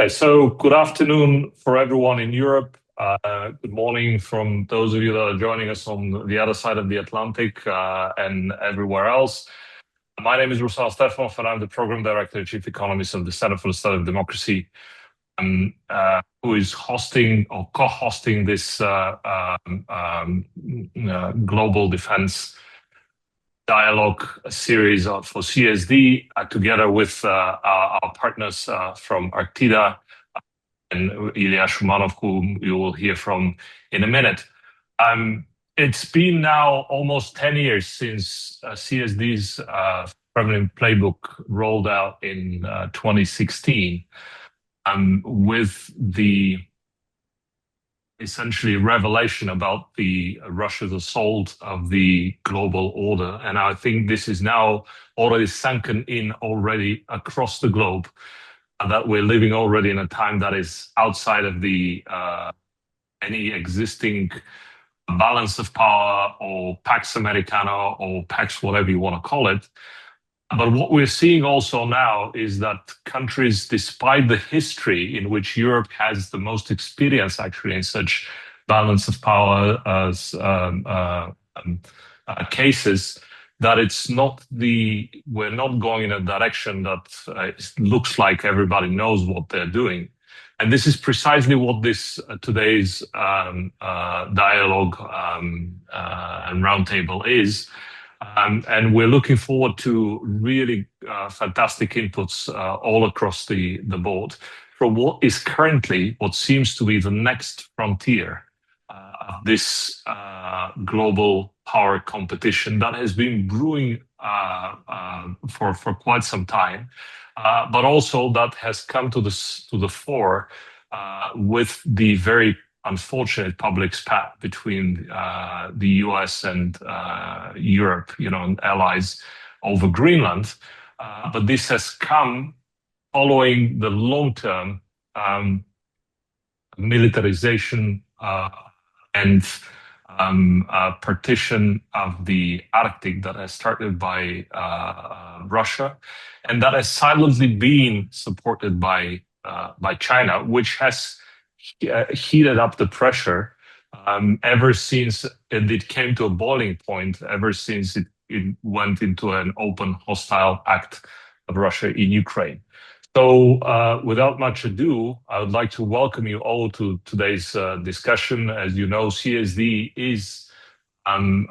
Okay, so good afternoon for everyone in Europe. Good morning from those of you that are joining us on the other side of the Atlantic and everywhere else. My name is Ruslan Stefanov, and I'm the Program Director and Chief Economist of the Center for the Study of Democracy, who is hosting or co-hosting this global defense dialogue series for CSD together with our partners from Arctida and Ilya Shumanov, whom you will hear from in a minute. It's been now almost 10 years since CSD's Kremlin playbook rolled out in 2016 with the essentially revelation about the Russia's assault of the global order. And I think this is now already sunken in already across the globe, that we're living already in a time that is outside of the any existing balance of power or Pax Americana or Pax whatever you want to call it. But what we're seeing also now is that countries, despite the history in which Europe has the most experience actually in such balance of power as cases, that we're not going in a direction that looks like everybody knows what they're doing. And this is precisely what this today's dialogue and roundtable is. And we're looking forward to really fantastic inputs all across the board from what is currently what seems to be the next frontier of this global power competition that has been brewing for quite some time, but also that has come to the fore with the very unfortunate public spat between the US and Europe, and allies over Greenland. But this has come following the long-term militarization and partition of the Arctic that has started by Russia, and that has silently been supported by China, which has heated up the pressure ever since it came to a boiling point, ever since it went into an open hostile act of Russia in Ukraine. So without much ado, I would like to welcome you all to today's discussion. As you know, CSD is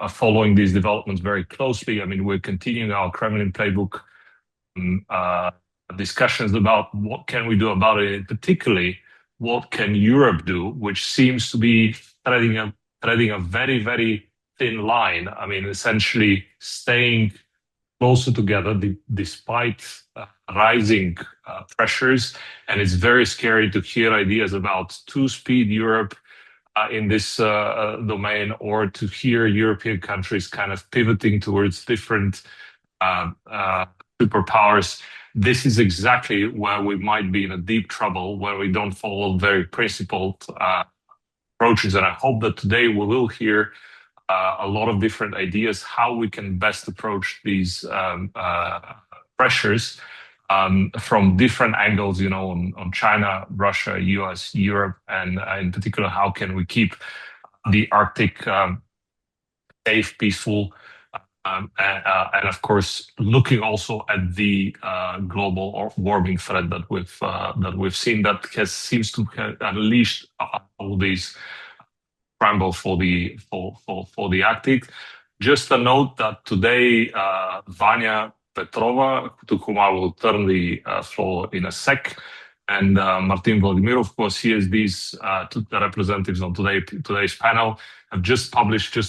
following these developments very closely. I mean, we're continuing our Kremlin playbook discussions about what can we do about it, and particularly what can Europe do, which seems to be threading a very, very thin line. I mean, essentially staying closer together despite rising pressures. And it's very scary to hear ideas about two-speed Europe in this domain, or to hear European countries kind of pivoting towards different superpowers. This is exactly where we might be in a deep trouble, where we don't follow very principled approaches. And I hope that today we will hear a lot of different ideas how we can best approach these pressures from different angles, on China, Russia, US, Europe, and in particular, how can we keep the Arctic safe, peaceful, and of course, looking also at the global warming threat that we've seen that seems to have unleashed all these scramble for the Arctic. Just a note that today, Vanya Petrova, to whom I will turn the floor in a sec, and Martin Vladimirov, who are CSD's the representatives on today's panel, have just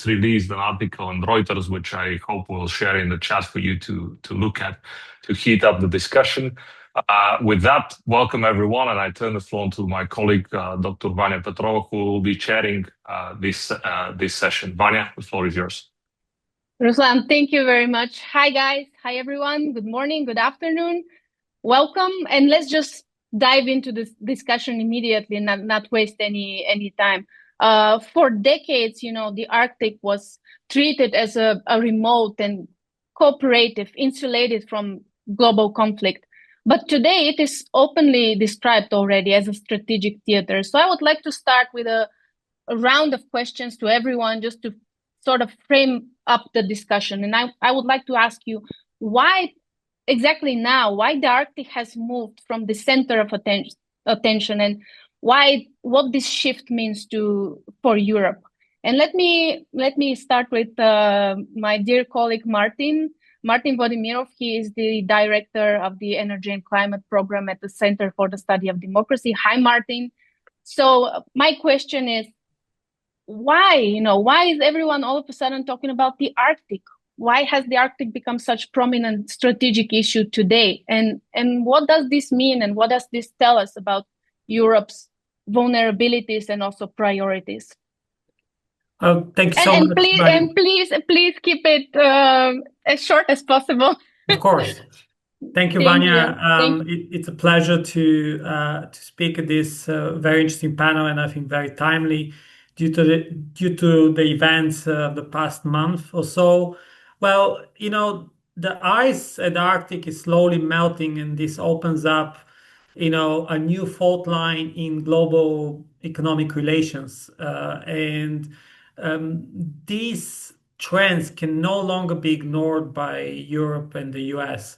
released an article on Reuters, which I hope we'll share in the chat for you to look at, to heat up the discussion. With that, welcome everyone, and I turn the floor to my colleague, Dr. Vanya Petrova, who will be chairing this session. Vanya, the floor is yours. Ruslan, thank you very much. Hi guys, hi everyone. Good morning, good afternoon. Welcome, and let's just dive into this discussion immediately and not waste any time. For decades, the Arctic was treated as a remote and cooperative, insulated from global conflict, But today it is openly described already as a strategic theater. So I would like to start with a round of questions to everyone just to sort of frame up the discussion. And I would like to ask you why exactly now, why the Arctic has moved from the center of attention and what this shift means for Europe. And let me start with my dear colleague Martin Vodimirov. He is the director of the Energy and Climate Program at the Center for the Study of Democracy. Hi, Martin. So my question is, why is everyone all of a sudden talking about the Arctic? Why has the Arctic become such prominent strategic issue today? And what does this mean? And what does this tell us about Europe's vulnerabilities and also priorities? Thank you And so and much, please Vanya. please keep it as short as possible. Of course. Thank you, Thank Vanya. you. It's a pleasure to speak at this very interesting panel, and I think very timely due to the events of the past month or so. Well, the ice at the Arctic is slowly melting, and this opens up, a new fault line in global economic relations, and um, these trends can no longer be ignored by Europe and the US.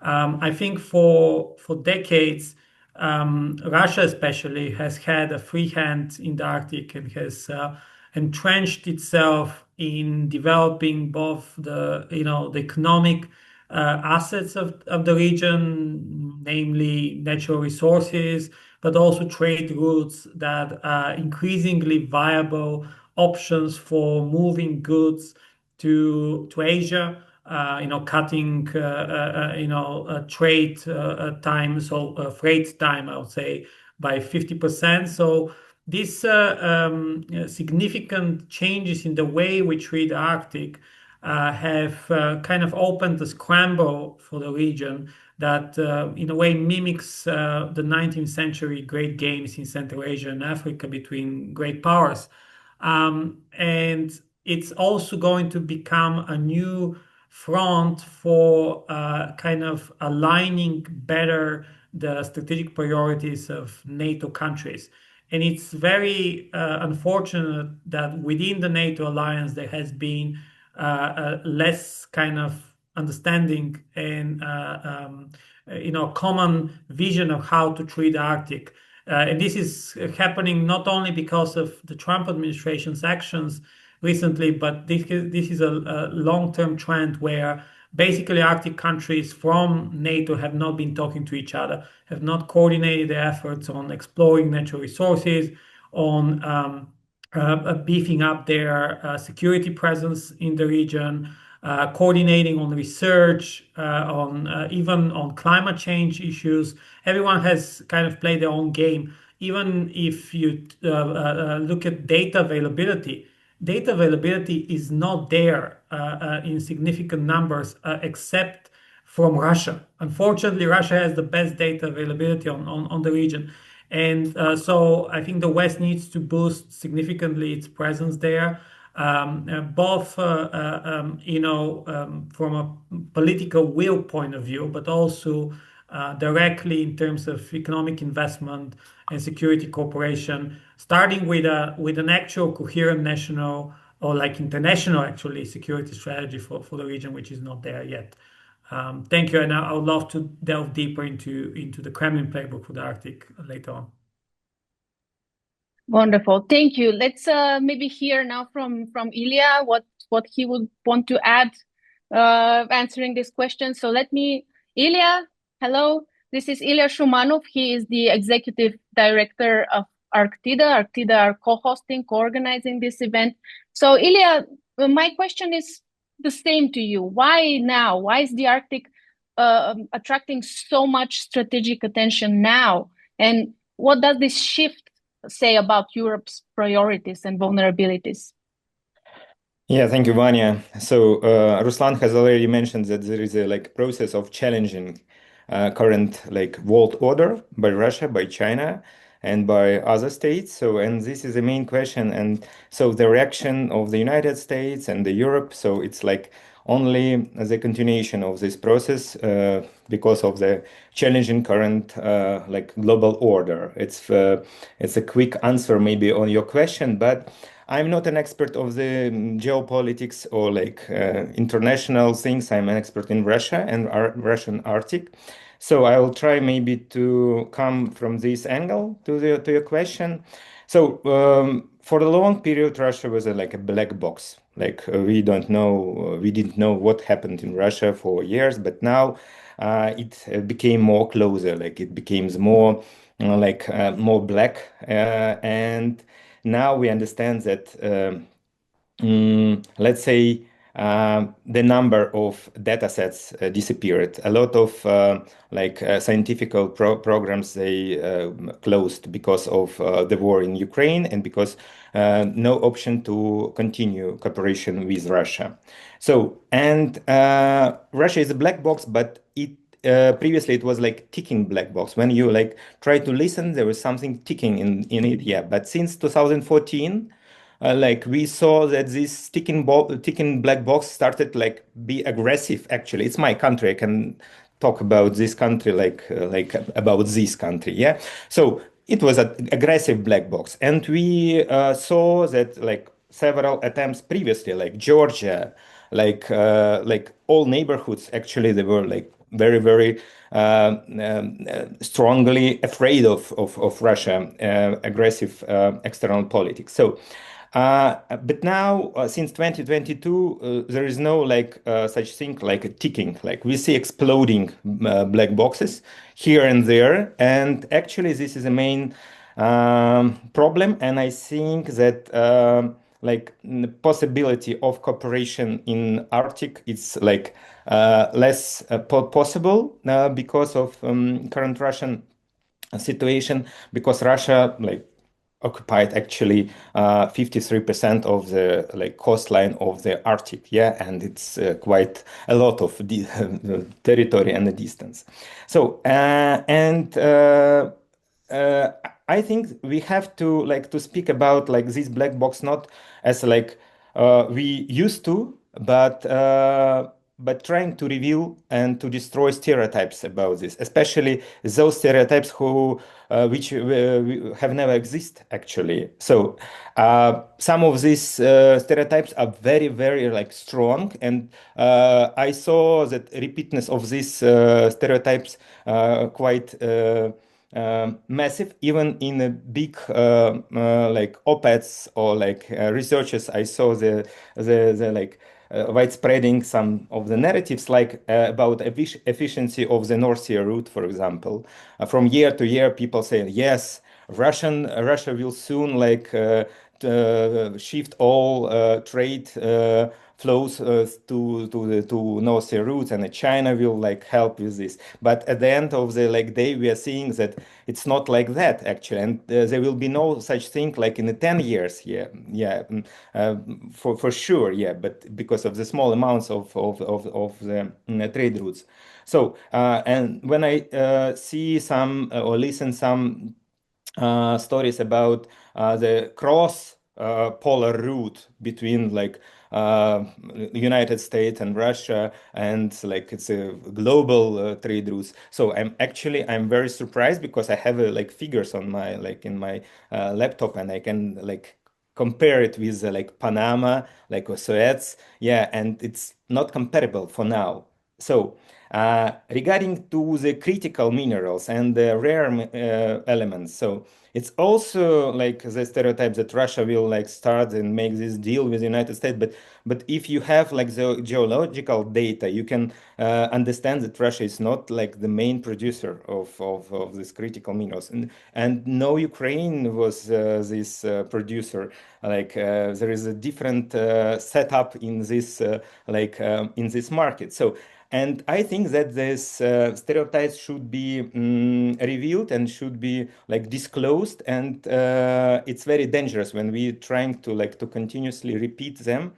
I think for decades, Russia especially has had a free hand in the Arctic and has entrenched itself in developing both the economic assets of the region, namely natural resources, but also trade routes that are increasingly viable options for moving goods to Asia. Cutting trade time, so freight time, I would say, by 50%. So these significant changes in the way we treat the Arctic have kind of opened the scramble for the region that, in a way, mimics the 19th century great games in Central Asia and Africa between great powers. And it's also going to become a new front for kind of aligning better the strategic priorities of NATO countries. And it's very unfortunate that within the NATO alliance there has been less kind of understanding and common vision of how to treat the Arctic. And this is happening not only because of the Trump administration's actions recently, but this is a long-term trend where basically Arctic countries from NATO have not been talking to each other, have not coordinated their efforts on exploring natural resources, on beefing up their security presence in the region, coordinating on research, on even on climate change issues. Everyone has kind of played their own game. Even if you look at data availability is not there in significant numbers except from Russia. Unfortunately, Russia has the best data availability on the region. And so I think the West needs to boost significantly its presence there, both from a political will point of view, but also directly in terms of economic investment and security cooperation, starting with an actual coherent national or like international actually security strategy for the region, which is not there yet. Thank you, and I would love to delve deeper into the Kremlin playbook for the Arctic later on. Wonderful. Thank you. Let's maybe hear now from Ilya what he would want to add answering this question. So Ilya, hello. This is Ilya Shumanov. He is the executive director of Arctida. Arctida are co-hosting, co-organizing this event. So Ilya, my question is the same to you. Why now? Why is the Arctic attracting so much strategic attention now? And what does this shift say about Europe's priorities and vulnerabilities? Yeah, thank you, Vanya. So Ruslan has already mentioned that there is a process of challenging current world order by Russia, by China, and by other states. So, and this is the main question. And so the reaction of the United States and the Europe. So it's only the continuation of this process because of the challenging current like global order. It's a quick answer maybe on your question, but I'm not an expert of the geopolitics or like international things. I'm an expert in Russia and Russian Arctic. So I will try maybe to come from this angle to your question. So for a long period, Russia was like a black box. Like we don't know, we didn't know what happened in Russia for years, but now it became more closer. Like it became more more black, and now we understand that. Let's say the number of data sets disappeared. A lot of scientific programs they closed because of the war in Ukraine and because no option to continue cooperation with Russia. So, and Russia is a black box, but it previously it was like ticking black box. When you like try to listen, there was something ticking in it. Yeah, but since 2014 like we saw that this ticking black box started like be aggressive. Actually, it's my country. I can talk about this country like about this country. Yeah. So it was an aggressive black box, and we saw that like several attempts previously, like Georgia, like all neighborhoods. Actually, they were like very strongly afraid of Russia aggressive external politics. So but now, since 2022, there is no like such thing like a ticking. Like we see exploding black boxes here and there, and actually, this is a main problem. And I think that like the possibility of cooperation in Arctic is like less possible because of current Russian situation, because Russia like occupied actually 53% of the like coastline of the Arctic, yeah, and it's quite a lot of the territory and the distance. So uh, I think we have to like to speak about like this black box not as like we used to, but trying to reveal and to destroy stereotypes about this, especially those stereotypes who which have never existed actually. So some of these stereotypes are very like strong, and I saw that repeatedness of these stereotypes quite. Massive, even in a big like op-eds or like researches. I saw the like widespreading some of the narratives like about efficiency of the North Sea route, for example. From year to year, people say yes, Russia will soon like shift all trade flows to North Sea routes, and China will like help with this. But at the end of the like day, we are seeing that it's not like that actually, and there will be no such thing like in the 10 years. For sure, yeah. But because of the small amounts of the trade routes. So and when I see some or listen some stories about the cross polar route between like United States and Russia, and like it's a global trade routes. So I'm very surprised because I have like figures on my like in my laptop, and I can like compare it with like Panama, like Suez, yeah, and it's not comparable for now. So regarding to the critical minerals and the rare elements, so it's also like the stereotype that Russia will like start and make this deal with the United States. But if you have like the geological data, you can understand that Russia is not like the main producer of these critical minerals. And no, Ukraine was this producer. Like there is a different setup in this in this market. So and I think that this stereotypes should be revealed and should be like disclosed. And it's very dangerous when we trying to like to continuously repeat them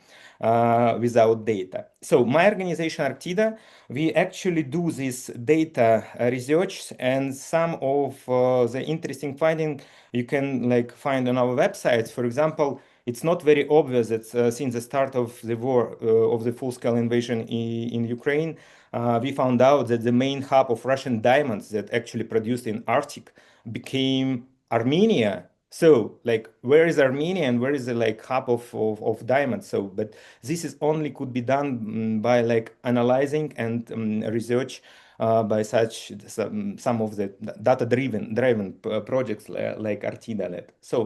without data. So my organization Arctida, we actually do this data research, and some of the interesting finding you can like find on our website. For example, it's not very obvious that since the start of the war, of the full-scale invasion in Ukraine, we found out that the main hub of Russian diamonds that actually produced in Arctic became Armenia. So, like, where is Armenia and where is the like hub of diamonds? So, but this is only could be done by like analyzing and research by some of the data driven projects like Artida led. So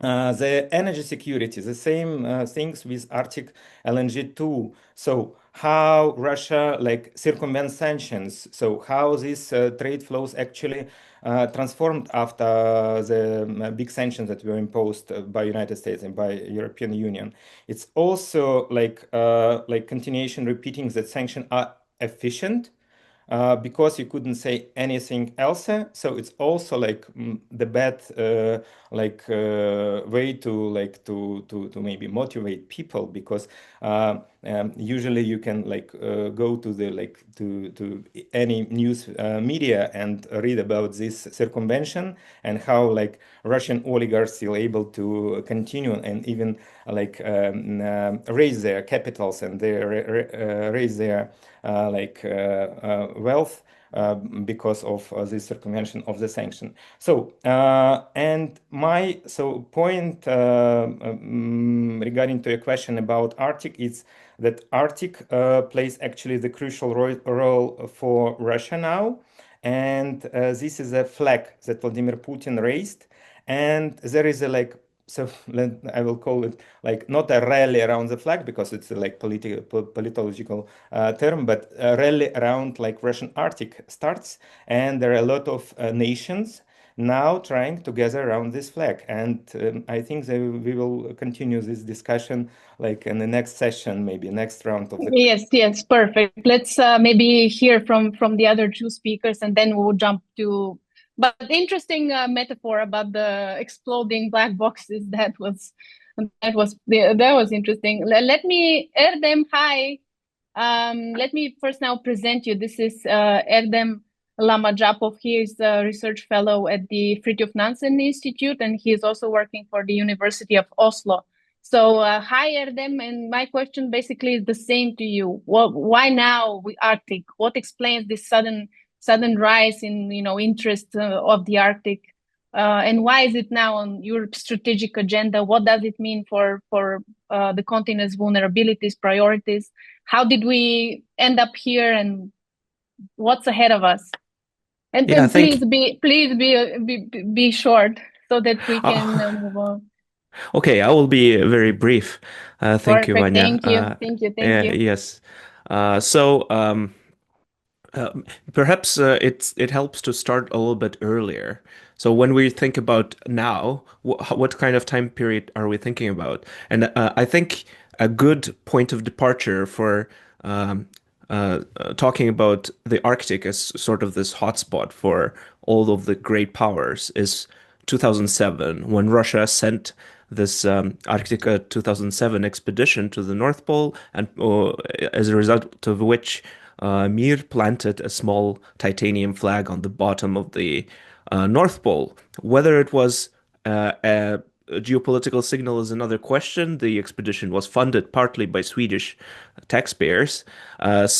the energy security, the same things with Arctic LNG too. So how Russia like circumvents sanctions. So how these trade flows actually transformed after the big sanctions that were imposed by United States and by European Union. It's also like continuation repeating that sanctions are efficient because you couldn't say anything else. So it's also like the bad way to to maybe motivate people because usually you can go to the to any news media and read about this circumvention and how like Russian oligarchs still able to continue and even raise their capitals and raise their wealth because of this circumvention of the sanction. So and my point regarding to your question about Arctic is that Arctic plays actually the crucial role for Russia now, and this is a flag that Vladimir Putin raised, and there is a I will call it like not a rally around the flag because it's a like politological term, but a rally around like Russian Arctic starts, and there are a lot of nations now trying to gather around this flag, and I think we will continue this discussion like in the next session, maybe next round of the. Yes, perfect. Let's maybe hear from the other two speakers, and then we'll jump to. But interesting metaphor about the exploding black boxes. That was interesting. Let me Erdem. Hi. Let me first now present you. This is Erdem Lamajapov. He is a research fellow at the Fridtjof Nansen Institute, and he is also working for the University of Oslo. So, hi, Erdem, and my question basically is the same to you. Why now Arctic? What explains this sudden rise in interest of the Arctic, and why is it now on your strategic agenda? What does it mean for the continent's vulnerabilities, priorities? How did we end up here, and what's ahead of us? And Yeah, please be short so that we can move on. Okay, I will be very brief. Thank you, Perfect. Vanya. Thank you. Yes. So perhaps it helps to start a little bit earlier. So when we think about now, what kind of time period are we thinking about? And I think a good point of departure for talking about the Arctic as sort of this hotspot for all of the great powers is 2007, when Russia sent this Arctica 2007 expedition to the North Pole, and as a result of which Mir planted a small titanium flag on the bottom of the North Pole. Whether it was a geopolitical signal is another question. The expedition was funded partly by Swedish taxpayers, but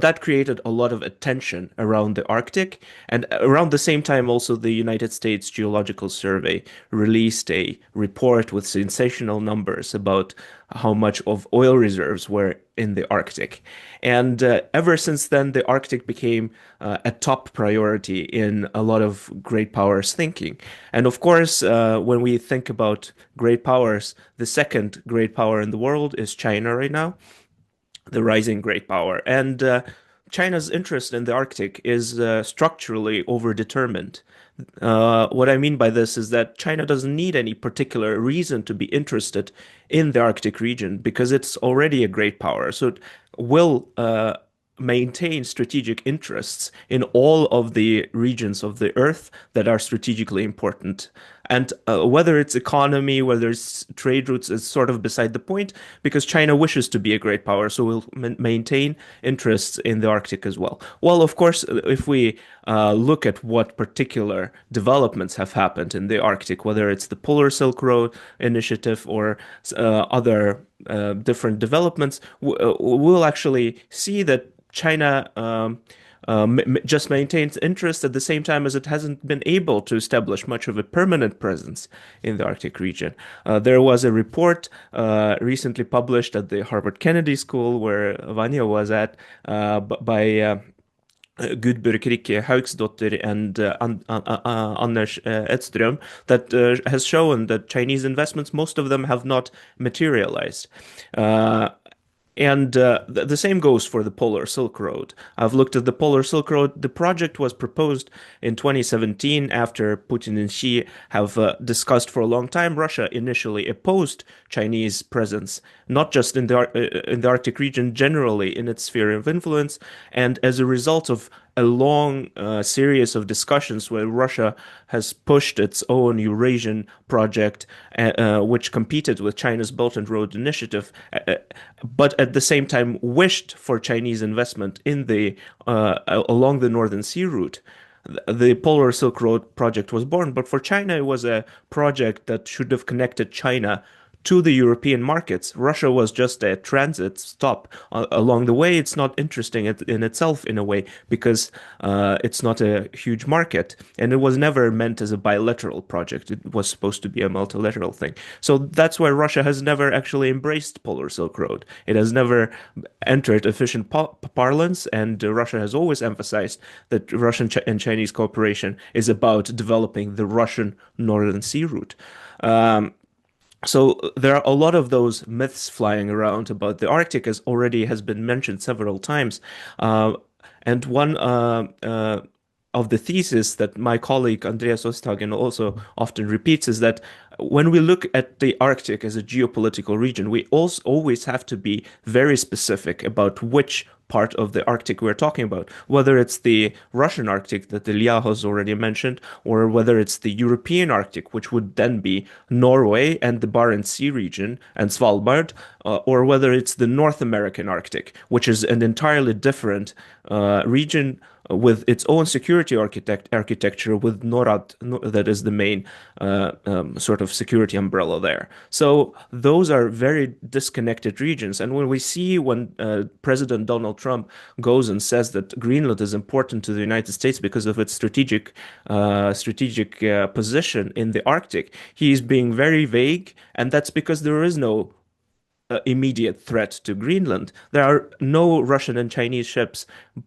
that created a lot of attention around the Arctic, and around the same time also the United States Geological Survey released a report with sensational numbers about how much of oil reserves were in the Arctic. And ever since then, the Arctic became a top priority in a lot of great powers thinking. And of course, when we think about great powers, the second great power in the world is China right now, the rising great power. And China's interest in the Arctic is structurally overdetermined. What I mean by this is that China doesn't need any particular reason to be interested in the Arctic region because it's already a great power. So it will maintain strategic interests in all of the regions of the earth that are strategically important. And whether it's economy, whether it's trade routes, is sort of beside the point, because China wishes to be a great power, so will maintain interests in the Arctic as well. Well, of course, if we look at what particular developments have happened in the Arctic, whether it's the Polar Silk Road initiative or other different developments, we'll actually see that China just maintains interest at the same time as it hasn't been able to establish much of a permanent presence in the Arctic region. There was a report recently published at the Harvard Kennedy School, where Vanya was at, by Gudbjørg Rikke Haugsdotter and Anders Edström, that has shown that Chinese investments, most of them have not materialized. And the same goes for the Polar Silk Road. I've looked at the Polar Silk Road. The project was proposed in 2017 after Putin and Xi have discussed for a long time. Russia initially opposed Chinese presence, not just in the Arctic region, generally in its sphere of influence. And as a result of a long series of discussions where Russia has pushed its own Eurasian project, which competed with China's Belt and Road Initiative, but at the same time wished for Chinese investment in the along the Northern Sea route. The Polar Silk Road project was born, but for China, it was a project that should have connected China to the European markets. Russia was just a transit stop along the way. It's not interesting in itself in a way, because it's not a huge market, and it was never meant as a bilateral project. It was supposed to be a multilateral thing. So that's why Russia has never actually embraced Polar Silk Road. It has never entered efficient parlance, and Russia has always emphasized that Russian and Chinese cooperation is about developing the Russian Northern Sea route. So there are a lot of those myths flying around about the Arctic, as already has been mentioned several times. And one of the theses that my colleague Andreas Osthagen also often repeats is that when we look at the Arctic as a geopolitical region, we also always have to be very specific about which part of the Arctic we're talking about, whether it's the Russian Arctic that Ilya has already mentioned, or whether it's the European Arctic, which would then be Norway and the Barents Sea region and Svalbard, or whether it's the North American Arctic, which is an entirely different region with its own security architecture, with NORAD, that is the main sort of security umbrella there. So those are very disconnected regions. And when we see when President Donald Trump goes and says that Greenland is important to the United States because of its strategic position in the Arctic, he's being very vague, and that's because there is no immediate threat to Greenland. There are no Russian and Chinese ships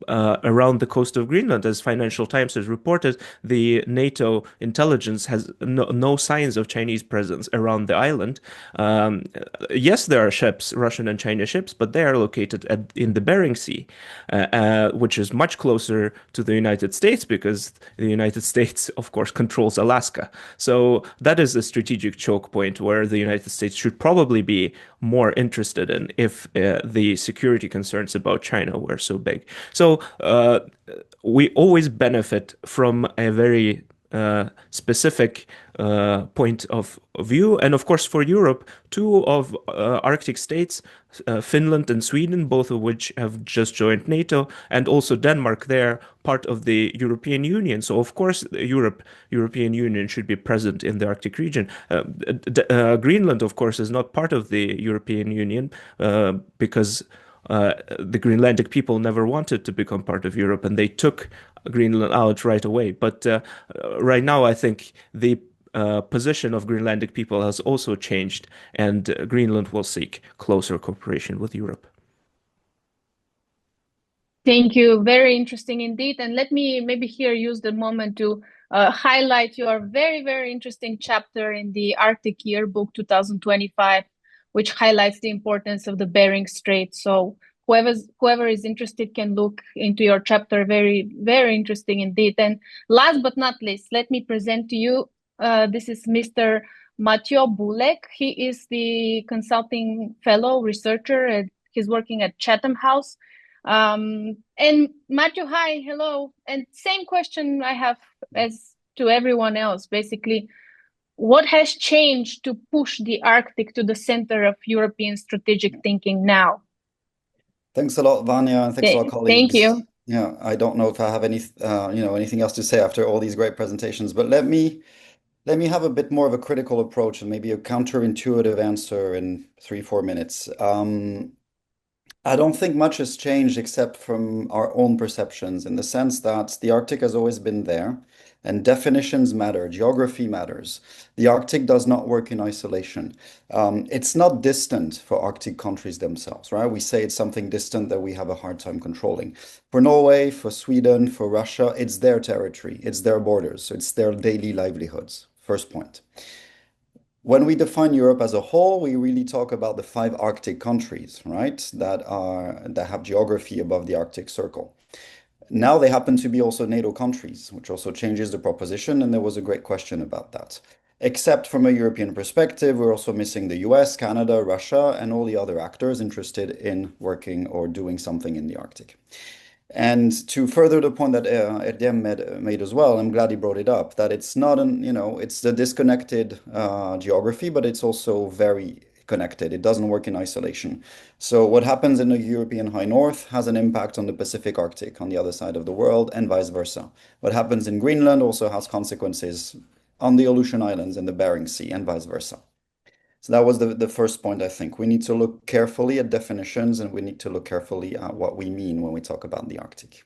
around the coast of Greenland. As Financial Times has reported, the NATO intelligence has no signs of Chinese presence around the island. Yes, there are ships, Russian and Chinese ships, but they are located in the Bering Sea, which is much closer to the United States, because the United States, of course, controls Alaska. So that is a strategic choke point where the United States should probably be more interested in if the security concerns about China were so big. So we always benefit from a very specific point of view. And of course, for Europe, two of Arctic states, Finland and Sweden, both of which have just joined NATO, and also Denmark, they're part of the European Union. So of course, the European Union should be present in the Arctic region. Greenland, of course, is not part of the European Union because the Greenlandic people never wanted to become part of Europe, and they took Greenland out right away. But right now, I think the position of Greenlandic people has also changed, and Greenland will seek closer cooperation with Europe. Thank you. Very interesting indeed. And let me maybe here use the moment to highlight your very, very interesting chapter in the Arctic Yearbook 2025, which highlights the importance of the Bering Strait. So whoever is interested can look into your chapter. Very, very interesting indeed. And last but not least, let me present to you, this is Mr. Mateo Bulek. He is the consulting fellow researcher, and he's working at Chatham House. And Matthew, hi, hello. And same question I have as to everyone else, basically. What has changed to push the Arctic to the center of European strategic thinking now? Thanks a lot, Vanya, and thanks to our Thank colleagues. you. Yeah, I don't know if I have anything else to say after all these great presentations, but let me have a bit more of a critical approach and maybe a counterintuitive answer in 3, 4 minutes. I don't think much has changed except from our own perceptions in the sense that the Arctic has always been there and definitions matter, geography matters. The Arctic does not work in isolation. It's not distant for Arctic countries themselves, right? We say it's something distant that we have a hard time controlling. For Norway, for Sweden, for Russia, it's their territory, it's their borders, it's their daily livelihoods. First point. When we define Europe as a whole, we really talk about the 5 Arctic countries, right? That have geography above the Arctic Circle. Now they happen to be also NATO countries, which also changes the proposition, and there was a great question about that. Except from a European perspective, we're also missing the US, Canada, Russia, and all the other actors interested in working or doing something in the Arctic. And to further the point that Erdem made as well, I'm glad he brought it up, that it's not it's the disconnected geography, but it's also very connected. It doesn't work in isolation. So what happens in the European High North has an impact on the Pacific Arctic on the other side of the world and vice versa. What happens in Greenland also has consequences on the Aleutian Islands and the Bering Sea and vice versa. So that was the first point, I think. We need to look carefully at definitions and we need to look carefully at what we mean when we talk about the Arctic.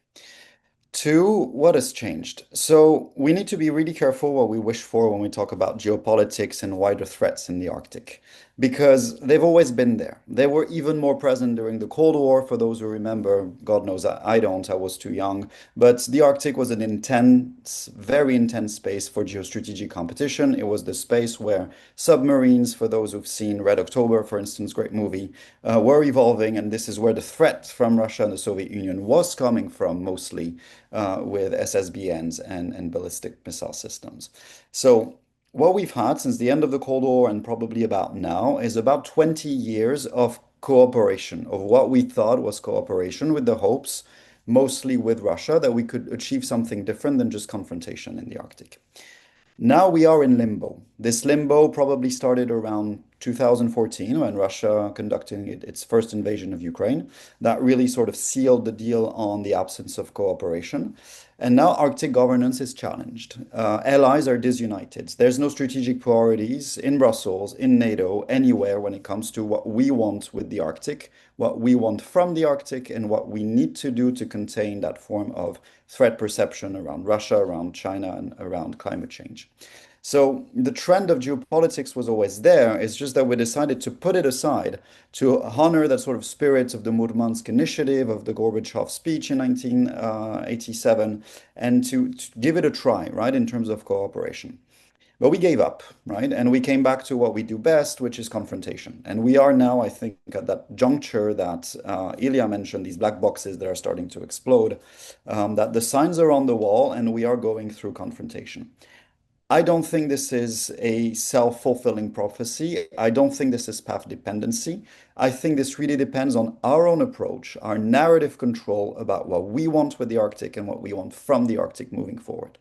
2, what has changed? So we need to be really careful what we wish for when we talk about geopolitics and wider threats in the Arctic, because they've always been there. They were even more present during the Cold War, for those who remember. God knows I don't, I was too young. But the Arctic was an intense, very intense space for geostrategic competition. It was the space where submarines, for those who've seen Red October, for instance, great movie, were evolving. And this is where the threat from Russia and the Soviet Union was coming from, mostly with SSBNs and ballistic missile systems. So what we've had since the end of the Cold War and probably about now is about 20 years of cooperation, of what we thought was cooperation, with the hopes, mostly with Russia, that we could achieve something different than just confrontation in the Arctic. Now we are in limbo. This limbo probably started around 2014 when Russia conducted its first invasion of Ukraine. That really sort of sealed the deal on the absence of cooperation. And now Arctic governance is challenged. Allies are disunited. There's no strategic priorities in Brussels, in NATO, anywhere when it comes to what we want with the Arctic, what we want from the Arctic, and what we need to do to contain that form of threat perception around Russia, around China, and around climate change. So the trend of geopolitics was always there. It's just that we decided to put it aside to honor that sort of spirit of the Murmansk Initiative, of the Gorbachev speech in 1987, and to give it a try, right, in terms of cooperation. But we gave up, right? And we came back to what we do best, which is confrontation. And we are now, I think, at that juncture that Ilya mentioned, these black boxes that are starting to explode, that the signs are on the wall and we are going through confrontation. I don't think this is a self-fulfilling prophecy. I don't think this is path dependency. I think this really depends on our own approach, our narrative control about what we want with the Arctic and what we want from the Arctic moving forward.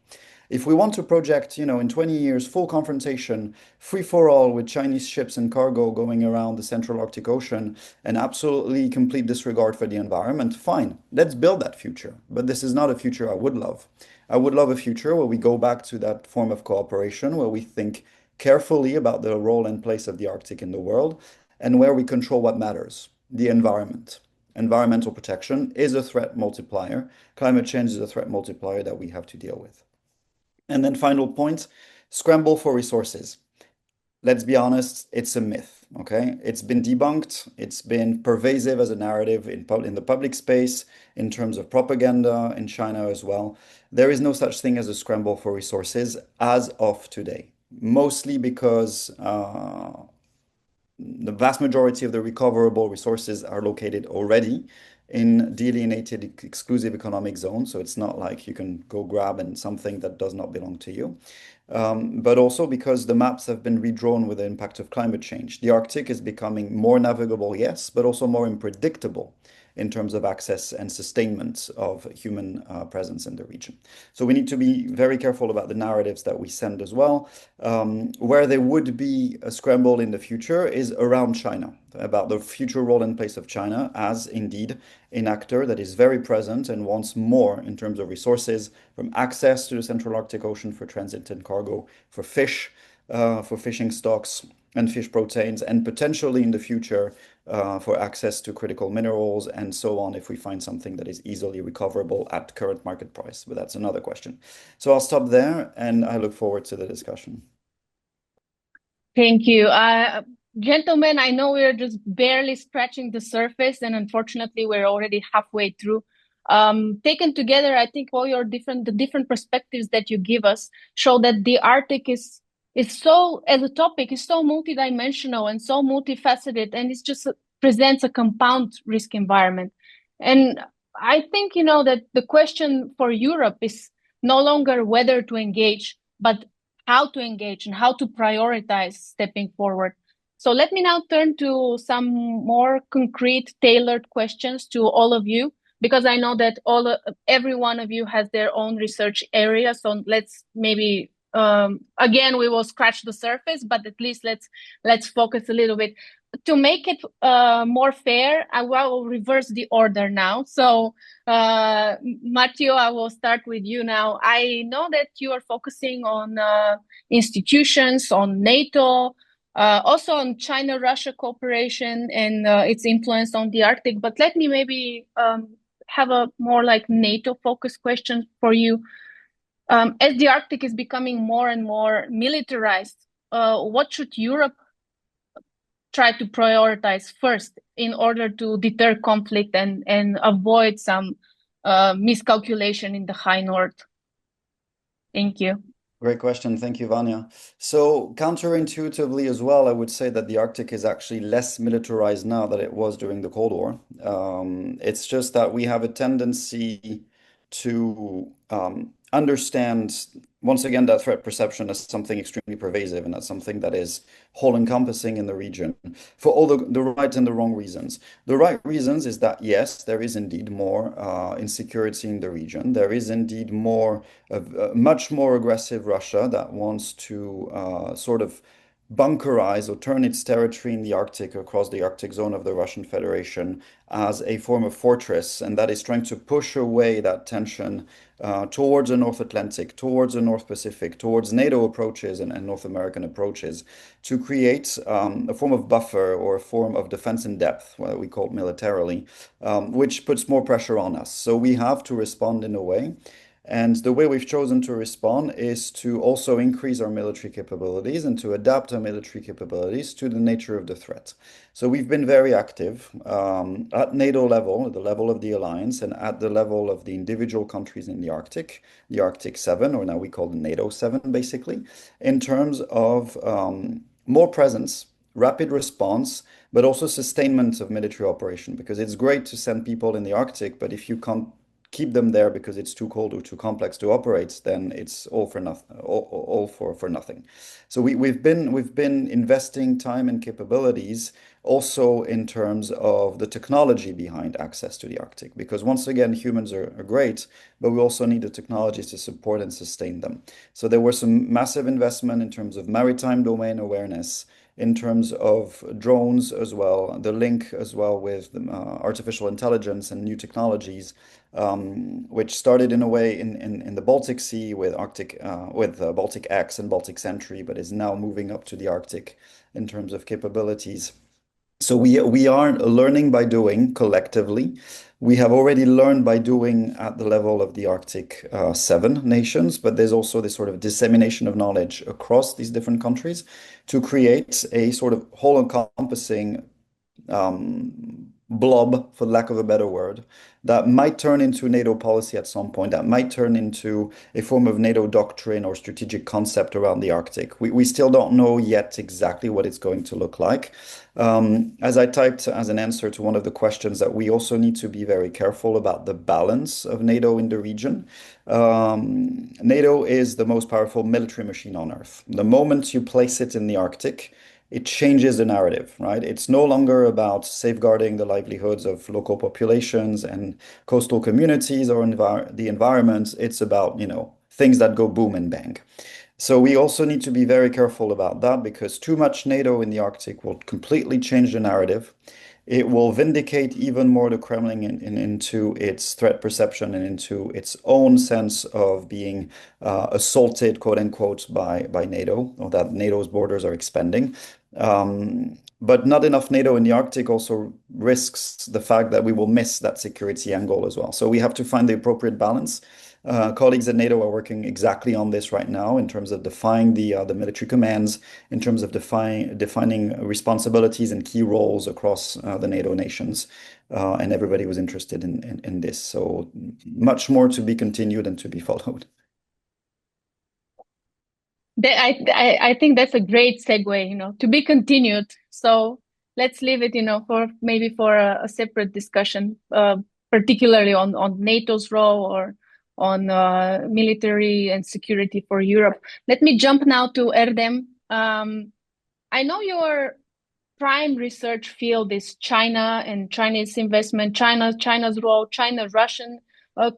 If we want to project, in 20 years, full confrontation, free for all with Chinese ships and cargo going around the central Arctic Ocean and absolutely complete disregard for the environment, fine, let's build that future. But this is not a future I would love. I would love a future where we go back to that form of cooperation, where we think carefully about the role and place of the Arctic in the world, and where we control what matters, the environment. Environmental protection is a threat multiplier. Climate change is a threat multiplier that we have to deal with. And then final point, scramble for resources. Let's be honest, it's a myth, okay? It's been debunked. It's been pervasive as a narrative in the public space, in terms of propaganda in China as well. There is no such thing as a scramble for resources as of today, mostly because the vast majority of the recoverable resources are located already in delineated exclusive economic zones. So it's not like you can go grab something that does not belong to you. But also because the maps have been redrawn with the impact of climate change. The Arctic is becoming more navigable, yes, but also more unpredictable. in terms of access and sustainment of human presence in the region. So we need to be very careful about the narratives that we send as well. Where there would be a scramble in the future is around China, about the future role and place of China as indeed an actor that is very present and wants more in terms of resources, from access to the Central Arctic Ocean for transit and cargo, for fish, for fishing stocks and fish proteins, and potentially in the future for access to critical minerals and so on if we find something that is easily recoverable at current market price. But that's another question. So I'll stop there and I look forward to the discussion. Thank you. Gentlemen, I know we're just barely scratching the surface, and unfortunately, we're already halfway through. Taken together, I think the different perspectives that you give us show that the Arctic is so, as a topic, is so multidimensional and so multifaceted, and it just presents a compound risk environment. And I think, that the question for Europe is no longer whether to engage, but how to engage and how to prioritize stepping forward. So let me now turn to some more concrete, tailored questions to all of you, because I know that every one of you has their own research area. So let's maybe again we will scratch the surface, but at least let's focus a little bit. To make it more fair, I will reverse the order now. So, Matteo, I will start with you now. I know that you are focusing on institutions, on NATO, also on China-Russia cooperation and its influence on the Arctic. But let me maybe have a more like NATO-focused question for you. As the Arctic is becoming more and more militarized, what should Europe try to prioritize first in order to deter conflict and avoid some miscalculation in the high north? Thank you. Great question. Thank you, Vanya. So counterintuitively as well, I would say that the Arctic is actually less militarized now than it was during the Cold War. It's just that we have a tendency to understand, once again, that threat perception as something extremely pervasive and as something that is whole-encompassing in the region for all the right and the wrong reasons. The right reasons is that, yes, there is indeed more insecurity in the region. There is indeed much more aggressive Russia that wants to sort of bunkerize or turn its territory in the Arctic across the Arctic zone of the Russian Federation as a form of fortress, and that is trying to push away that tension towards the North Atlantic, towards the North Pacific, towards NATO approaches and North American approaches to create a form of buffer or a form of defense in depth, what we call it militarily, which puts more pressure on us. So we have to respond in a way. And the way we've chosen to respond is to also increase our military capabilities and to adapt our military capabilities to the nature of the threat. So we've been very active at NATO level, at the level of the alliance, and at the level of the individual countries in the Arctic 7, or now we call the NATO 7, basically, in terms of more presence, rapid response, but also sustainment of military operation. Because it's great to send people in the Arctic, but if you can't keep them there because it's too cold or too complex to operate, then it's all for nothing. All for nothing. So we've been investing time and capabilities also in terms of the technology behind access to the Arctic, because once again, humans are great, but we also need the technologies to support and sustain them. So there were some massive investment in terms of maritime domain awareness, in terms of drones as well, the link as well with artificial intelligence and new technologies, which started in a way in the Baltic Sea with Baltic X and Baltic Sentry, but is now moving up to the Arctic in terms of capabilities. So we are learning by doing collectively. We have already learned by doing at the level of the Arctic 7 nations, but there's also this sort of dissemination of knowledge across these different countries to create a sort of whole-encompassing blob, for lack of a better word, that might turn into NATO policy at some point, that might turn into a form of NATO doctrine or strategic concept around the Arctic. We still don't know yet exactly what it's going to look like. As I typed as an answer to one of the questions, that we also need to be very careful about the balance of NATO in the region. NATO is the most powerful military machine on Earth. The moment you place it in the Arctic, it changes the narrative, right? It's no longer about safeguarding the livelihoods of local populations and coastal communities or the environment. It's about, things that go boom and bang. So we also need to be very careful about that because too much NATO in the Arctic will completely change the narrative. It will vindicate even more the Kremlin into its threat perception and into its own sense of being assaulted, quote unquote, by NATO, or that NATO's borders are expanding. But not enough NATO in the Arctic also risks the fact that we will miss that security angle as well. So we have to find the appropriate balance. Colleagues at NATO are working exactly on this right now in terms of defining the military commands, in terms of defining responsibilities and key roles across the NATO nations. And everybody was interested in this. So much more to be continued and to be followed. I think that's a great segue, to be continued. So let's leave it, for maybe for a separate discussion, particularly on NATO's role or on military and security for Europe. Let me jump now to Erdem. I know your prime research field is China and Chinese investment, China's role, China-Russian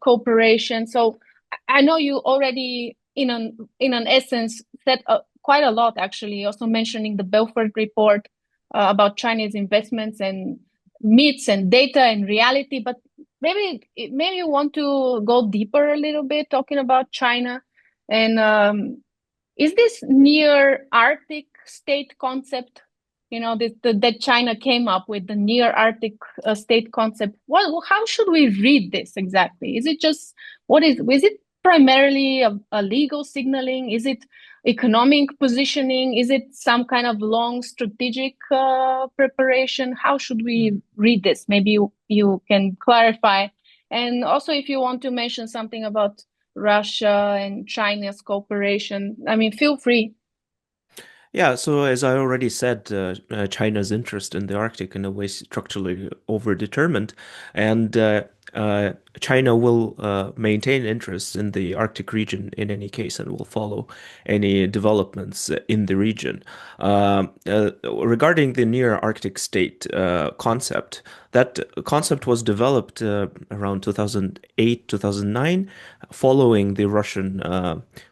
cooperation. So I know you already, in an essence, said quite a lot, actually, also mentioning the Belfort report about Chinese investments and myths and data and reality. But maybe you want to go deeper a little bit, talking about China. And is this near Arctic state concept, that China came up with, the near Arctic state concept? How should we read this exactly? Is it primarily a legal signaling? Is it economic positioning? Is it some kind of long strategic preparation? How should we read this? Maybe you can clarify. And also, if you want to mention something about Russia and China's cooperation, feel free. Yeah, so as I already said, China's interest in the Arctic in a way is structurally overdetermined, and China will maintain interests in the Arctic region in any case and will follow any developments in the region. Regarding the near Arctic state concept, that concept was developed around 2008, 2009, following the Russian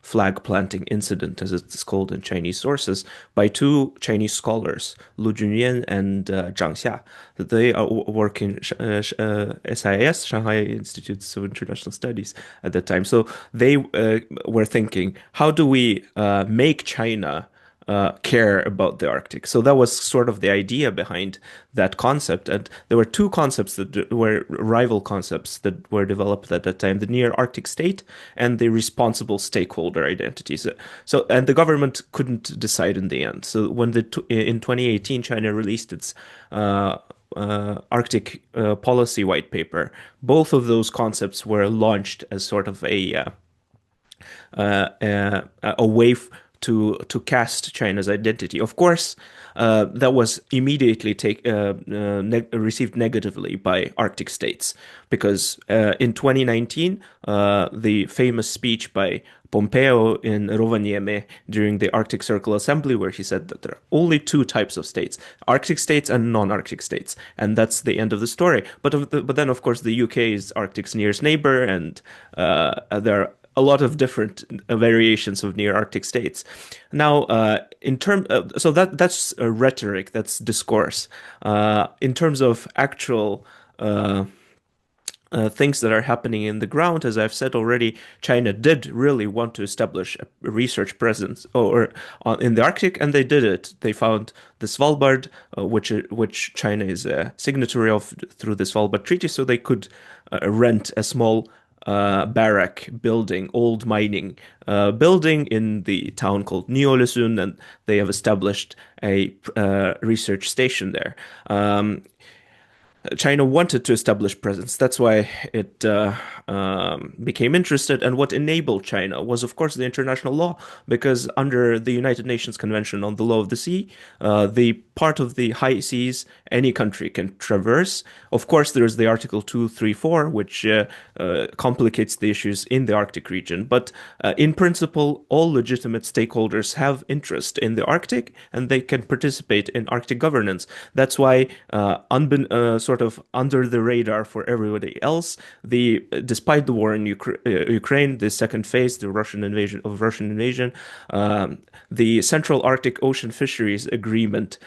flag planting incident, as it's called in Chinese sources, by two Chinese scholars, Lu Junyan and Zhang Xia. They work in SIS, Shanghai Institutes of International Studies, at that time. So they were thinking, how do we make China care about the Arctic? So that was sort of the idea behind that concept. And there were two concepts that were rival concepts that were developed at that time: the near Arctic state and the responsible stakeholder identities. So, and the government couldn't decide in the end. So when in 2018, China released its Arctic policy white paper, both of those concepts were launched as sort of a way to cast China's identity. Of course, that was immediately received negatively by Arctic states, because in 2019, the famous speech by Pompeo in Rovaniemi during the Arctic Circle Assembly, where he said that there are only two types of states: Arctic states and non-Arctic states, and that's the end of the story. But then, of course, the UK is Arctic's nearest neighbor, and there are a lot of different variations of near Arctic states. Now, so that's rhetoric, that's discourse. In terms of actual things that are happening in the ground, as I've said already, China did really want to establish a research presence in the Arctic, and they did it. They found the Svalbard, which China is a signatory of through the Svalbard Treaty, so they could rent a small barrack building, old mining building in the town called Ny-Ålesund, and they have established a research station there. China wanted to establish presence. That's why it became interested. And what enabled China was, of course, the international law, because under the United Nations Convention on the Law of the Sea, the part of the high seas any country can traverse. Of course, there's the Article 234, which complicates the issues in the Arctic region. But in principle, all legitimate stakeholders have interest in the Arctic, and they can participate in Arctic governance. That's why, sort of under the radar for everybody else, despite the war in Ukraine, the second phase, the Russian invasion, the Central Arctic Ocean Fisheries Agreement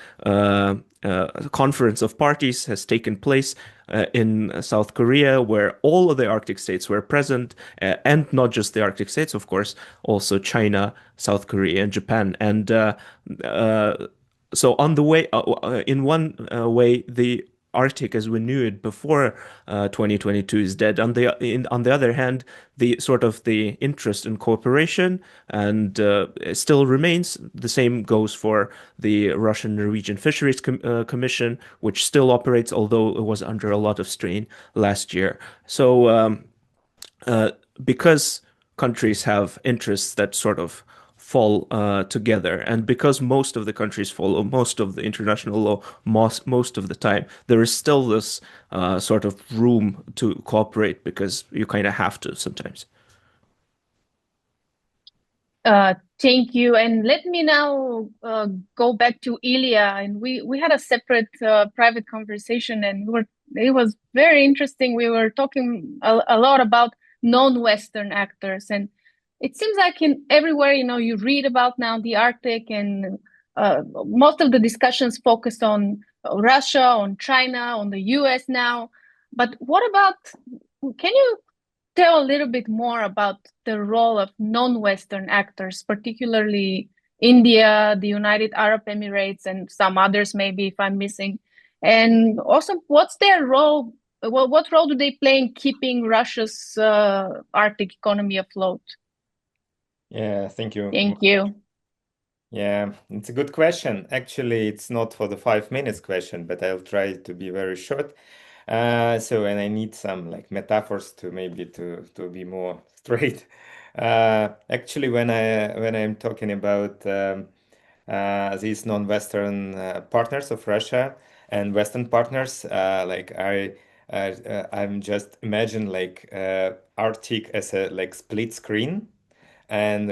conference of parties has taken place in South Korea, where all of the Arctic states were present, and not just the Arctic states, of course, also China, South Korea, and Japan. And so, on the way, in one way, the Arctic as we knew it before 2022 is dead. On the other hand, the interest in cooperation and still remains. The same goes for the Russian Norwegian Fisheries Commission, which still operates, although it was under a lot of strain last year. So because countries have interests that sort of fall together, and because most of the countries follow most of the international law most of the time, there is still this sort of room to cooperate because you kind of have to sometimes. Thank you. And let me now go back to Ilya. And we had a separate private conversation, and it was very interesting. We were talking a lot about non-Western actors, and it seems like in everywhere, you read about now the Arctic, and most of the discussions focused on Russia, on China, on the US now. But what about, can you tell a little bit more about the role of non-Western actors, particularly India, the United Arab Emirates, and some others, maybe if I'm missing? And also, what's their role? What role do they play in keeping Russia's Arctic economy afloat? Yeah, thank you. Thank you. Yeah, it's a good question. Actually, it's not for the 5 minutes question, but I'll try to be very short. And I need some like metaphors to maybe to be more straight. Actually, when I'm talking about these non-Western partners of Russia and Western partners, I'm just imagine like Arctic as a like split screen, and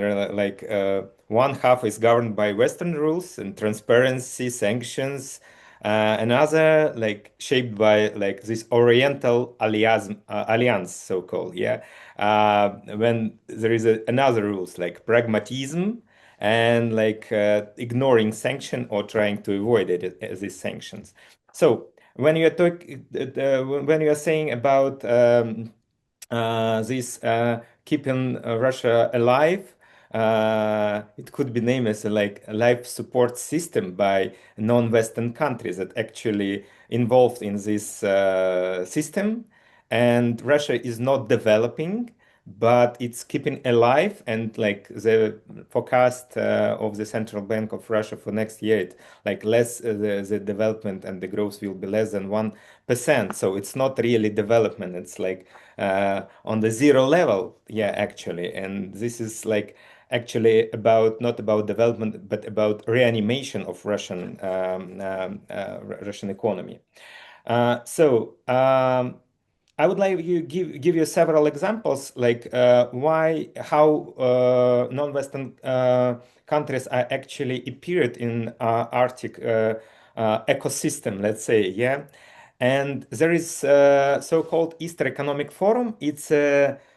one half is governed by Western rules and transparency, sanctions, another like shaped by like this Oriental alliance, so-called. Yeah, when there is another rules like pragmatism and like ignoring sanction or trying to avoid these sanctions. So when when you are saying about this keeping Russia alive. It could be named as a life support system by non-Western countries that actually involved in this system. And Russia is not developing, but it's keeping alive. And like the forecast of the Central Bank of Russia for next year, the development and the growth will be less than 1%. So it's not really development. It's like on the zero level, yeah, actually. And this is like actually about not about development, but about reanimation of Russian economy. I would like you give you several examples, like how non-Western countries are actually appeared in Arctic ecosystem, let's say, yeah. And there is so-called Eastern Economic Forum. It's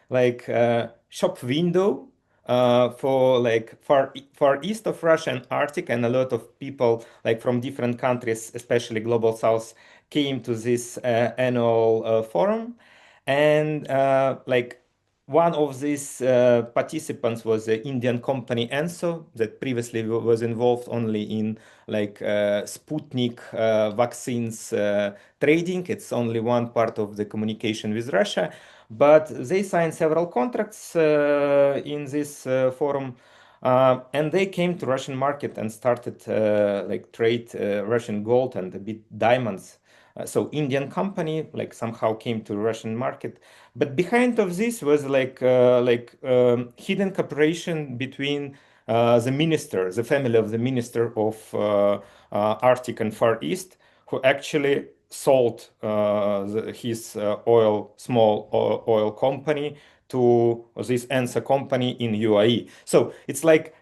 like a shop window for like far east of Russia and Arctic, and a lot of people like from different countries, especially Global South, came to this annual forum. And like one of these participants was the Indian company Enso that previously was involved only in like Sputnik vaccines trading. It's only one part of the communication with Russia, but they signed several contracts in this forum. And they came to Russian market and started like trade Russian gold and a bit diamonds. So Indian company like somehow came to Russian market, but behind of this was hidden cooperation between the minister, the family of the minister of Arctic and Far East, who actually sold his small oil company to this ENSA company in UAE. So it's like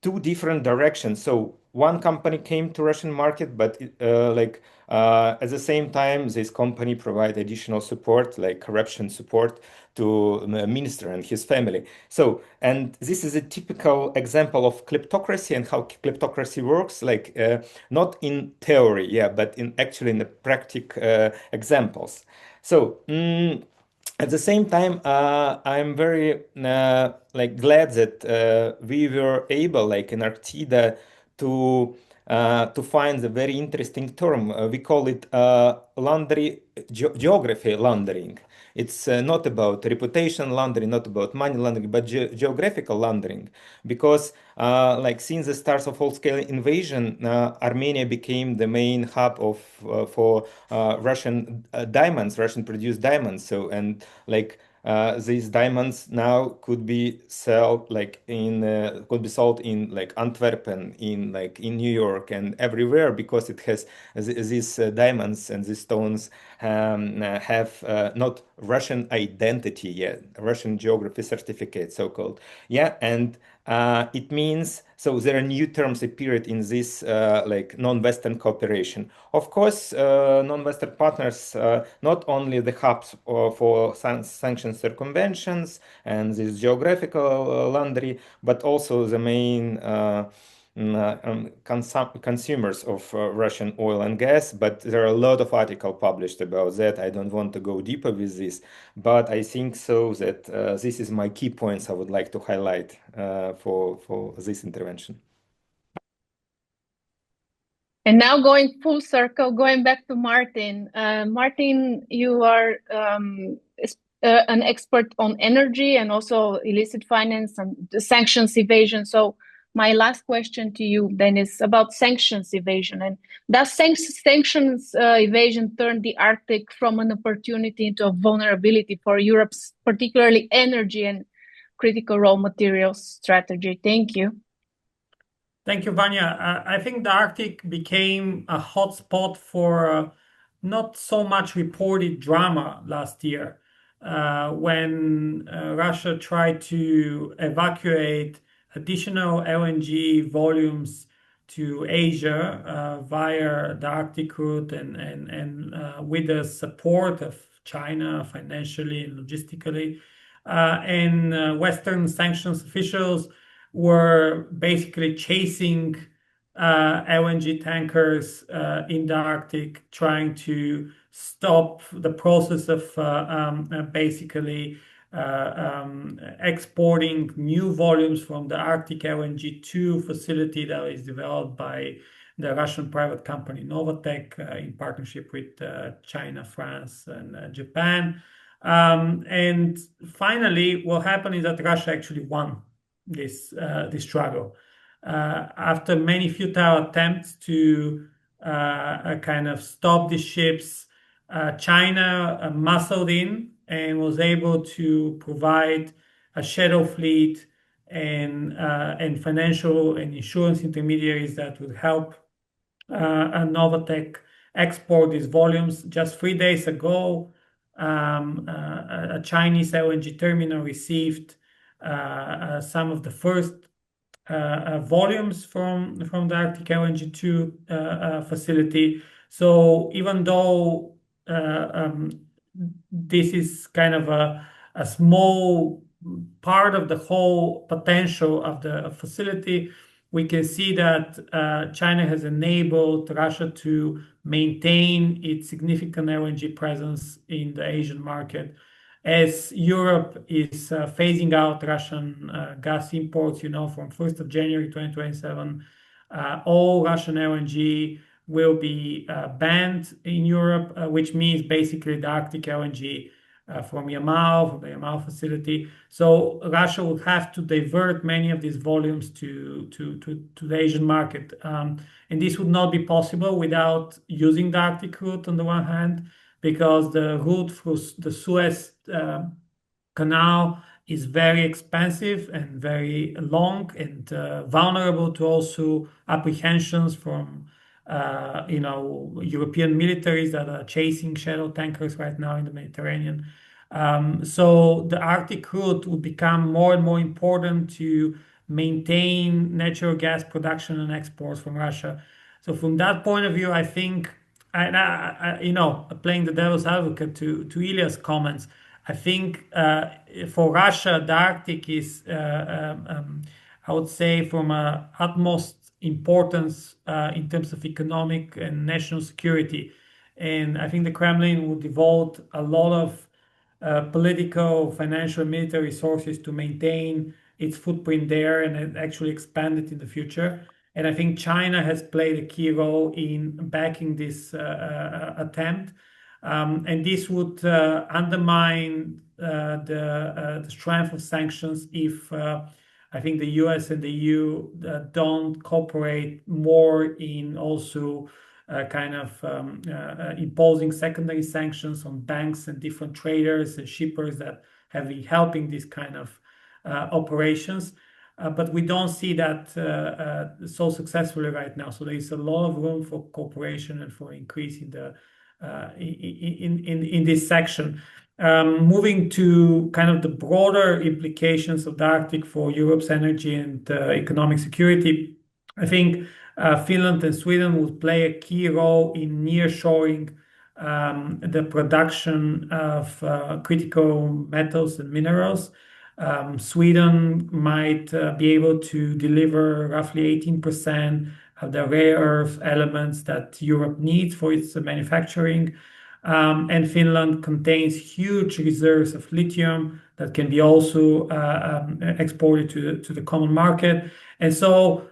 two different directions. So one company came to Russian market, but at the same time, this company provide additional support, like corruption support to the minister and his family. So, and this is a typical example of kleptocracy and how kleptocracy works, not in theory, yeah, but in actually in the practical examples. So, at the same time, I'm very glad that we were able, like in Arctida, to find a very interesting term. We call it geography laundering. It's not about reputation laundering, not about money laundering, but geographical laundering. Because, since the start of full-scale invasion, Armenia became the main hub of for Russian diamonds, Russian-produced diamonds. So, and these diamonds now could be sold in like Antwerpen, in New York and everywhere because it has these diamonds and these stones have not Russian identity yet, Russian geography certificate, so-called. Yeah, and it means so there are new terms appeared in this non-Western cooperation. Of course, non-Western partners not only the hubs for sanctions circumventions and this geographical laundry, but also the main consumers of Russian oil and gas. But there are a lot of articles published about that. I don't want to go deeper with this, but I think so that this is my key points I would like to highlight for this intervention. And now going full circle, going back to Martin. Martin, you are an expert on energy and also illicit finance and the sanctions evasion. So my last question to you then is about sanctions evasion. And does sanctions evasion turn the Arctic from an opportunity into a vulnerability for Europe's particularly energy and critical raw materials strategy? Thank you. Thank you, Vanya. I think the Arctic became a hotspot for not so much reported drama last year when Russia tried to evacuate additional LNG volumes to Asia via the Arctic route and with the support of China financially and logistically. And Western sanctions officials were basically chasing LNG tankers in the Arctic, trying to stop the process of basically exporting new volumes from the Arctic LNG 2 facility that is developed by the Russian private company Novatek in partnership with China, France, and Japan. And finally, what happened is that Russia actually won this struggle. After many futile attempts to kind of stop the ships, China muscled in and was able to provide a shadow fleet and financial and insurance intermediaries that would help Novatek export these volumes. Just 3 days ago, a Chinese LNG terminal received some of the first volumes from the Arctic LNG 2 facility. So even though this is kind of a small part of the whole potential of the facility, we can see that China has enabled Russia to maintain its significant LNG presence in the Asian market. As Europe is phasing out Russian gas imports, from 1st of January 2027, all Russian LNG will be banned in Europe, which means basically the Arctic LNG from Yamal, from the Yamal facility. So Russia will have to divert many of these volumes to the Asian market. And this would not be possible without using the Arctic route on the one hand, because the route through the Suez canal is very expensive and very long and vulnerable to also apprehensions from European militaries that are chasing shadow tankers right now in the Mediterranean. So the Arctic route will become more and more important to maintain natural gas production and exports from Russia. So from that point of view, I think, and playing the devil's advocate to Ilya's comments, I think for Russia, the Arctic is, I would say, from utmost importance in terms of economic and national security. And I think the Kremlin will devote a lot of political, financial, military resources to maintain its footprint there and actually expand it in the future. And I think China has played a key role in backing this attempt. And this would undermine the strength of sanctions if I think the US and the EU don't cooperate more in also imposing secondary sanctions on banks and different traders and shippers that have been helping these kind of operations. But we don't see that so successfully right now. So there is a lot of room for cooperation and for increase in the in this section. Moving to kind of the broader implications of the Arctic for Europe's energy and economic security, I think Finland and Sweden will play a key role in nearshoring the production of critical metals and minerals. Sweden might be able to deliver roughly 18% of the rare earth elements that Europe needs for its manufacturing. And Finland contains huge reserves of lithium that can be also exported to the common market. And so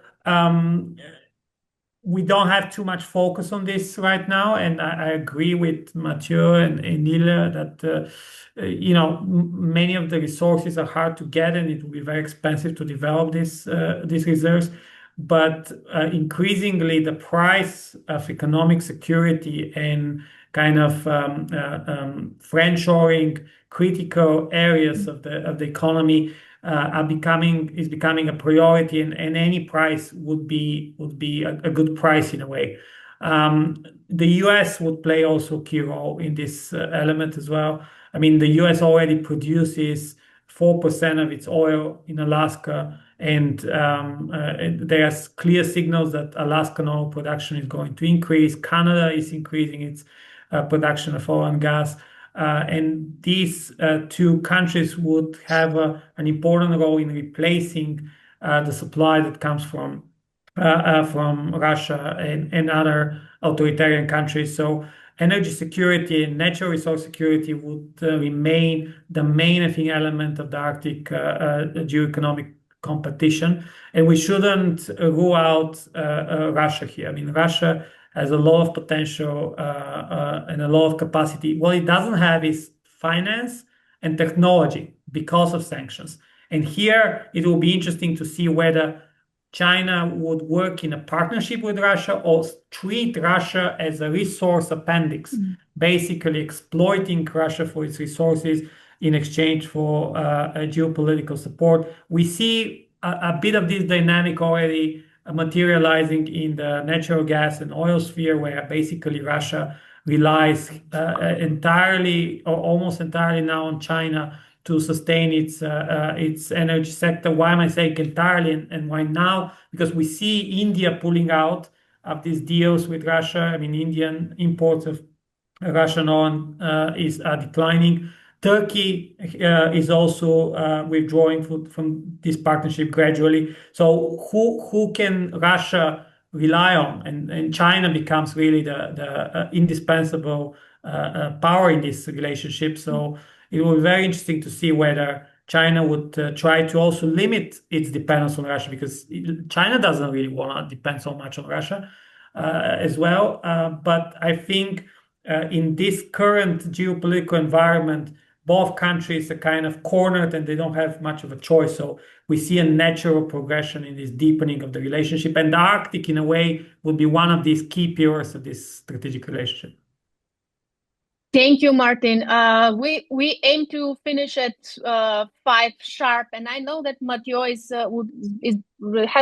we don't have too much focus on this right now. And I agree with Mathieu and Ilya that many of the resources are hard to get and it will be very expensive to develop these reserves. But increasingly, the price of economic security and kind of friendshoring critical areas of the economy is becoming a priority, and any price would be a good price in a way. The US would play also a key role in this element as well. I mean, the US already produces 4% of its oil in Alaska, and there's clear signals that Alaskan oil production is going to increase. Canada is increasing its production of oil and gas. And these two countries would have an important role in replacing the supply that comes from Russia and other authoritarian countries. So energy security and natural resource security would remain the main, I think, element of the Arctic geoeconomic competition. And we shouldn't rule out Russia here. I mean, Russia has a lot of potential and a lot of capacity. What it doesn't have is finance and technology because of sanctions. And here it will be interesting to see whether China would work in a partnership with Russia or treat Russia as a resource appendix, basically exploiting Russia for its resources in exchange for geopolitical support. We see a bit of this dynamic already materializing in the natural gas and oil sphere, where basically Russia relies entirely or almost entirely now on China to sustain its energy sector. Why am I saying entirely and why now? Because we see India pulling out of these deals with Russia. I mean, Indian imports of Russian oil is declining. Turkey is also withdrawing from this partnership gradually. So who can Russia rely on? And China becomes really the indispensable power in this relationship. So it will be very interesting to see whether China would try to also limit its dependence on Russia, because China doesn't really want to depend so much on Russia as well. But I think in this current geopolitical environment, both countries are kind of cornered and they don't have much of a choice. So we see a natural progression in this deepening of the relationship. And the Arctic, in a way, would be one of these key pillars of this strategic relationship. Thank you, Martin. We aim to finish at 5 sharp, and I know that Matteo has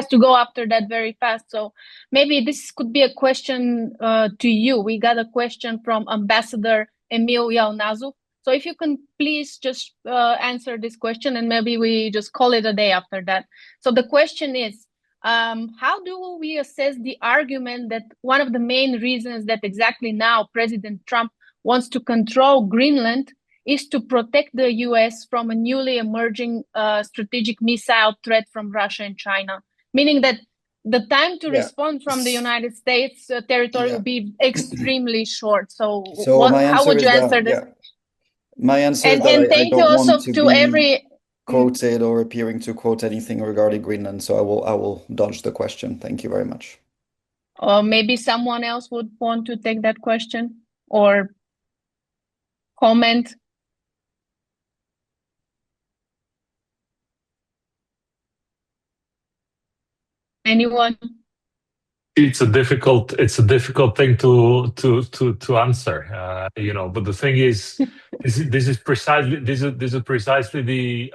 to go after that very fast. So maybe this could be a question to you. We got a question from Ambassador Emil Yalnazu. So if you can please just answer this question, and maybe we just call it a day after that. So the question is, how do we assess the argument that one of the main reasons that exactly now President Trump wants to control Greenland is to protect the US from a newly emerging strategic missile threat from Russia and China, meaning that the time to respond from the United States territory will be extremely short. So, how would you answer this? My answer is And that I thank you don't also want to to be every quoted or appearing to quote anything regarding Greenland, so I will dodge the question. Thank you very much. Or maybe someone else would want to take that question or comment. Anyone? It's a difficult thing to answer, you know. But the thing is, this is precisely the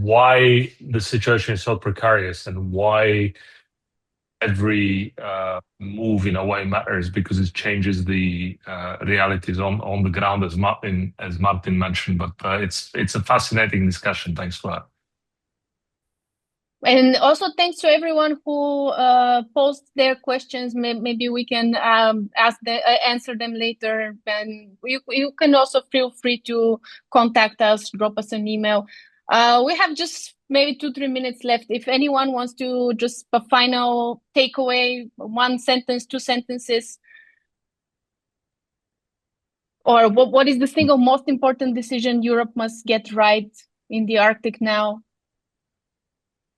why the situation is so precarious and why every move in a way matters, because it changes the realities on the ground, as Martin mentioned. But it's a fascinating discussion. Thanks for that. And also thanks to everyone who posed their questions. Maybe we can answer them later. And you can also feel free to contact us, drop us an email. We have just maybe 2-3 minutes left. If anyone wants to just a final takeaway, 1 sentence, 2 sentences, or what is the single most important decision Europe must get right in the Arctic now?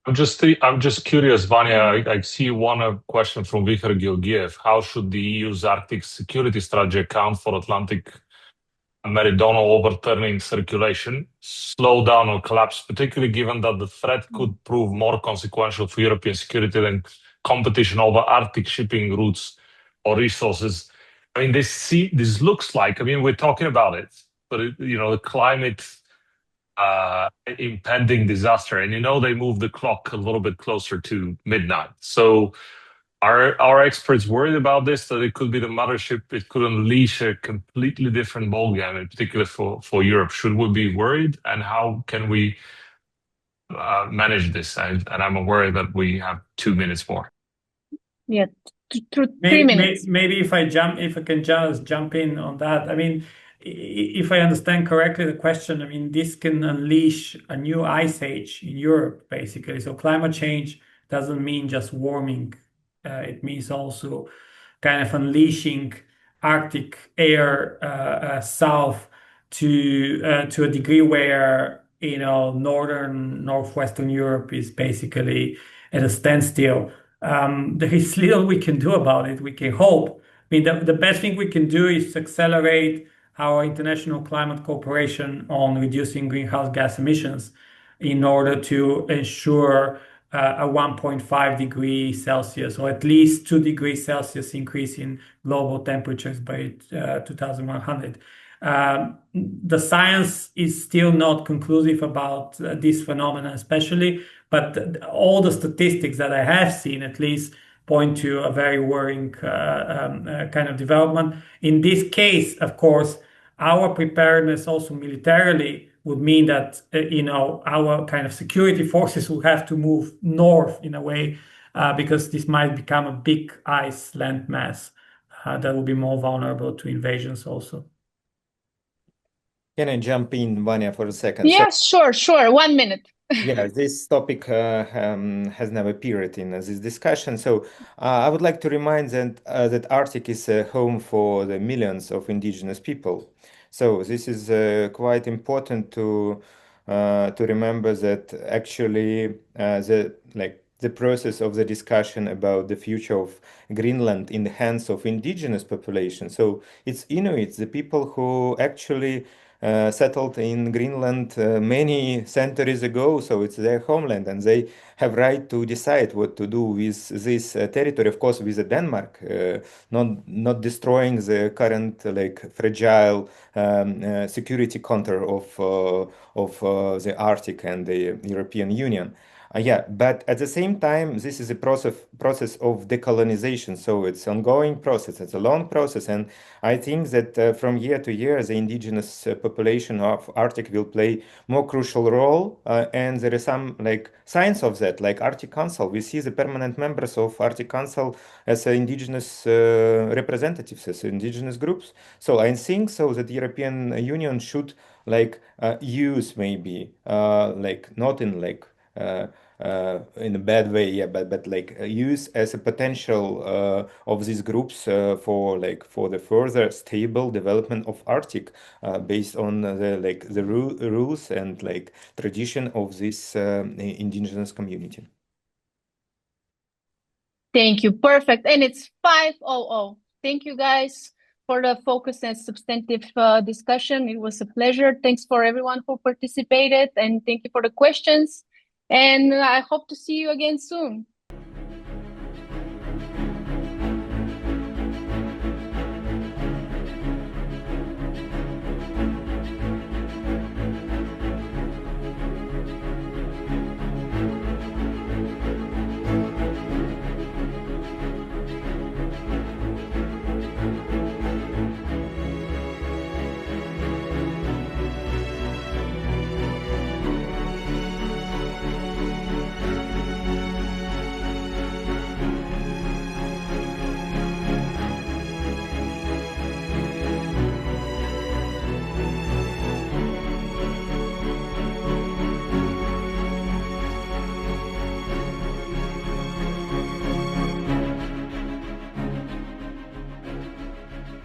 I'm just curious, Vanya. I see one question from Vikhar Georgiev. How should the EU's Arctic security strategy account for Atlantic meridional overturning circulation, slow down or collapse, particularly given that the threat could prove more consequential for European security than competition over Arctic shipping routes or resources? I mean, this looks like. I mean, we're talking about it, but the climate. Impending disaster, and they moved the clock a little bit closer to midnight. So are our experts worried about this, that it could be the mothership, it could unleash a completely different ballgame, in particular for Europe? Should we be worried, and how can we manage this? And I'm aware that we have 2 minutes more. Yeah, 3 minutes. Maybe if I can just jump in on that. I mean, if I understand correctly the question, I mean, this can unleash a new ice age in Europe, basically. So climate change doesn't mean just warming. It means also kind of unleashing Arctic air south to a degree where, northwestern Europe is basically at a standstill. There is little we can do about it. We can hope. I mean, the best thing we can do is accelerate our international climate cooperation on reducing greenhouse gas emissions in order to ensure a 1.5 degrees Celsius or at least 2 degrees Celsius increase in global temperatures by 2100. The science is still not conclusive about this phenomenon, especially, but all the statistics that I have seen, at least, point to a very worrying kind of development. In this case, of course, our preparedness also militarily would mean that our kind of security forces will have to move north in a way because this might become a big ice land mass that will be more vulnerable to invasions also. Can I jump in, Vanya, for a second? Yes, sure. 1 minute. Yeah, this topic has never appeared in this discussion. So I would like to remind that Arctic is a home for the millions of indigenous people. So this is quite important to remember that actually the process of the discussion about the future of Greenland in the hands of indigenous population. So it's Inuits, the people who actually settled in Greenland many centuries ago, so it's their homeland, and they have right to decide what to do with this territory. Of course, with Denmark, not destroying the current like fragile security contour of the Arctic and the European Union. Yeah, but at the same time, this is a process of decolonization. So it's ongoing process. It's a long process, and I think that from year to year, the indigenous population of Arctic will play more crucial role. And there is some like signs of that, like Arctic Council. We see the permanent members of Arctic Council as indigenous representatives, as indigenous groups. So I think so that the European Union should like use maybe like not in like in a bad way, yeah, but like use as a potential of these groups for like for the further stable development of Arctic based on the like the rules and like tradition of this indigenous community. Thank you. Perfect. And it's 5:00. Thank you guys for the focused and substantive discussion. It was a pleasure. Thanks for everyone who participated, and thank you for the questions. And I hope to see you again soon.